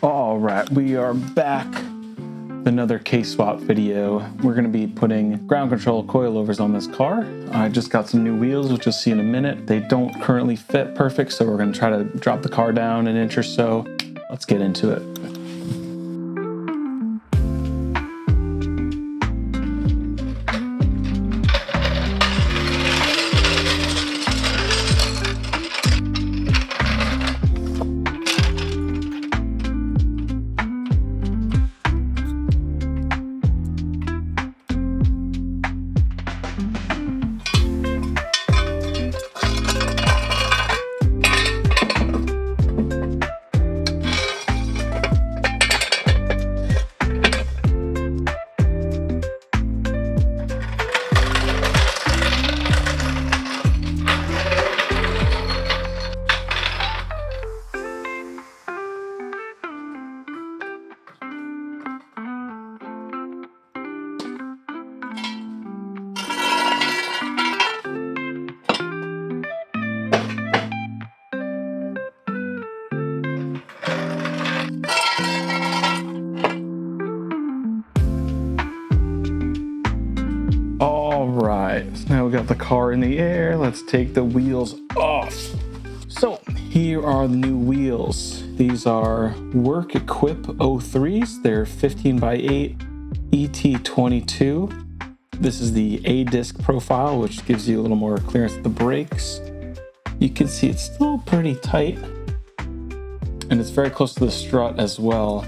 All right, we are back with another case swap video. We're going to be putting ground control coilovers on this car. I just got some new wheels, which you'll see in a minute. They don't currently fit perfect, so we're going to try to drop the car down an inch or so. Let's get into it. All right, so now we got the car in the air. Let's take the wheels off. So here are the new wheels. These are Work Equip 03s. They're 15 by 8 ET22. This is the A disc profile, which gives you a little more clearance at the brakes. You can see it's still pretty tight, and it's very close to the strut as well.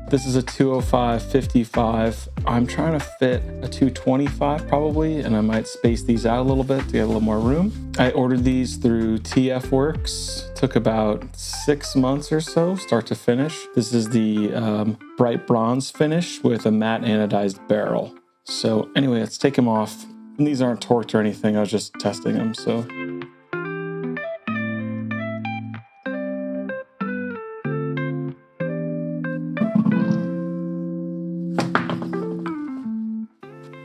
This is a 205/55. I'm trying to fit a 225 probably, and I might space these out a little bit to get a little more room. I ordered these through TF Works. Took about 6 months or so, start to finish. This is the bright bronze finish with a matte anodized barrel. So anyway, let's take them off. And these aren't torqued or anything, I was just testing them, so.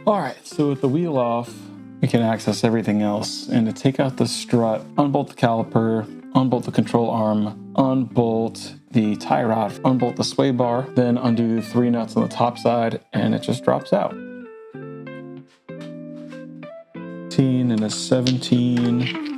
All right, so with the wheel off, we can access everything else. And to take out the strut, unbolt the caliper, unbolt the control arm, unbolt the tie rod, unbolt the sway bar, then undo the 3 nuts on the top side, and it just drops out. 18 and a 17.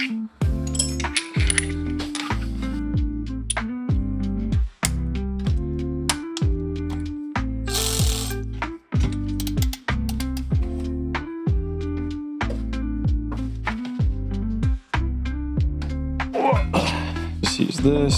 Just use this.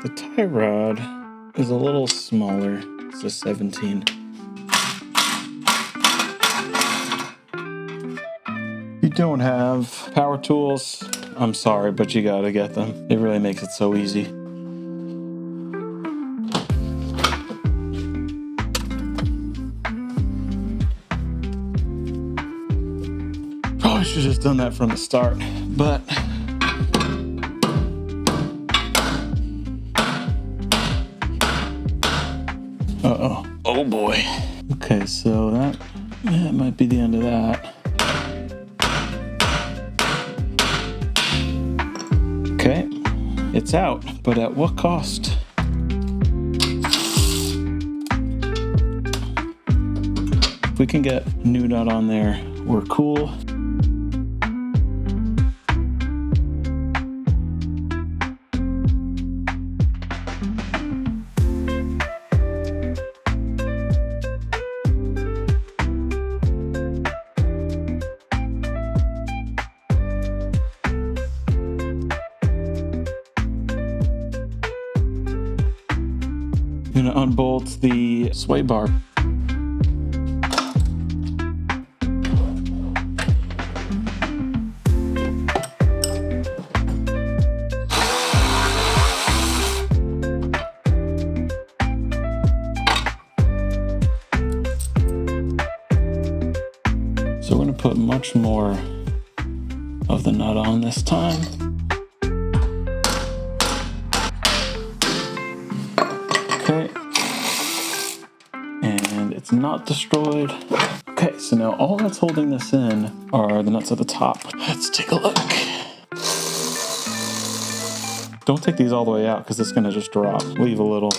The tie rod is a little smaller. It's a 17. If you don't have power tools, I'm sorry, but you gotta get them. It really makes it so easy. Probably should have just done that from the start, but uh-oh. Oh boy. Okay, so that might be the end of that. Okay, it's out, but at what cost? If we can get new nut on there, we're cool. I'm gonna unbolt the sway bar. So we're gonna put much more of the nut on this time. Okay. And it's not destroyed. Okay, so now all that's holding this in are the nuts at the top. Let's take a look. Don't take these all the way out because it's gonna just drop. Leave a little.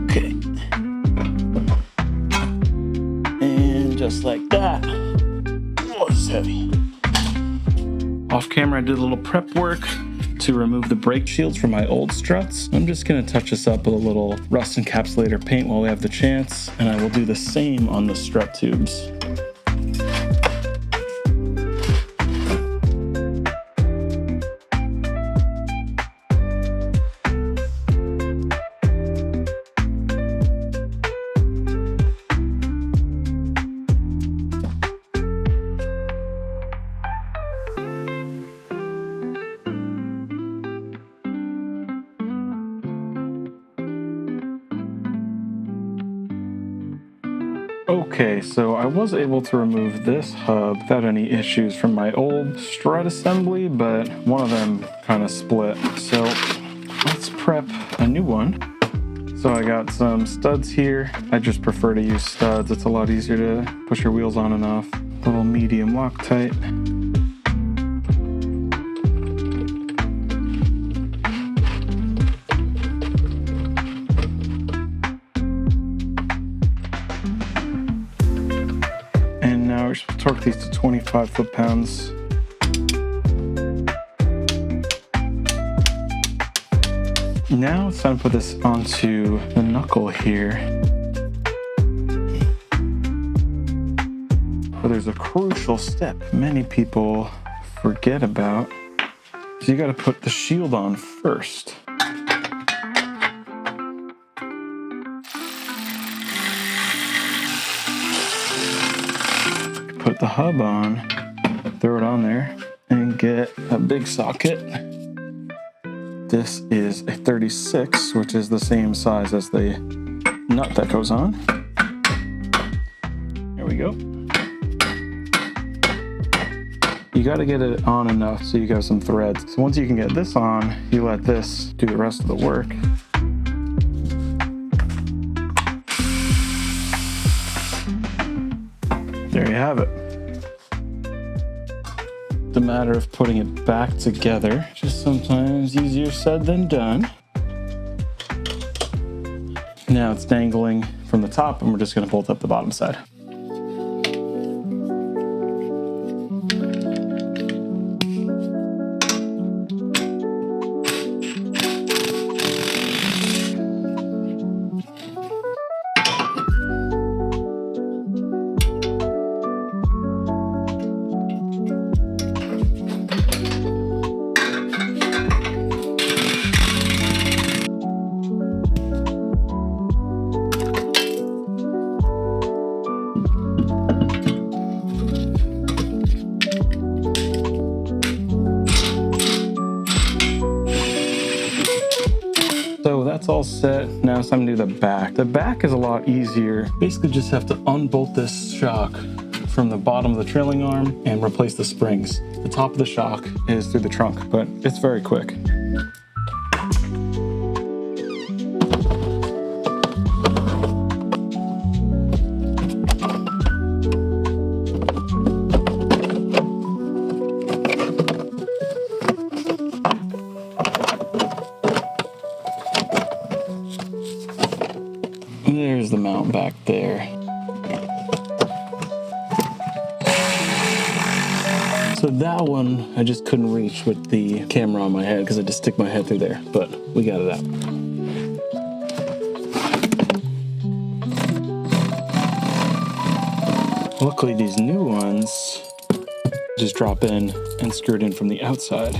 Okay. And just like that. Oh, this is heavy. Off camera, I did a little prep work to remove the brake shields from my old struts. I'm just gonna touch this up with a little rust encapsulator paint while we have the chance, and I will do the same on the strut tubes. Okay, so I was able to remove this hub without any issues from my old strut assembly, but one of them kind of split. So let's prep a new one. So I got some studs here. I just prefer to use studs. It's a lot easier to push your wheels on and off. A little medium Loctite. We're supposed to torque these to 25 foot-pounds. Now it's time to put this onto the knuckle here. But there's a crucial step many people forget about. So you got to put the shield on first. Put the hub on, throw it on there, and get a big socket. This is a 36, which is the same size as the nut that goes on. There we go. You got to get it on enough so you got some threads. So once you can get this on, you let this do the rest of the work. There you have it. The matter of putting it back together, just sometimes easier said than done. Now it's dangling from the top, and we're just going to bolt up the bottom side. So that's all set. Now it's time to do the back. The back is a lot easier. Basically just have to unbolt this shock from the bottom of the trailing arm and replace the springs. The top of the shock is through the trunk, but it's very quick. There's the mount back there. So that one I just couldn't reach with the camera on my head because I just stick my head through there, but we got it out. Luckily these new ones just drop in and screw it in from the outside.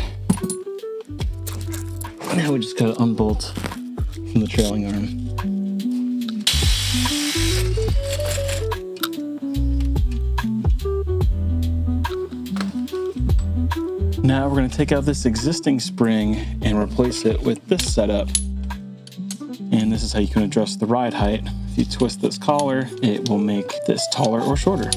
Now we just gotta unbolt from the trailing arm. Now we're going to take out this existing spring and replace it with this setup. And this is how you can adjust the ride height. If you twist this collar, it will make this taller or shorter.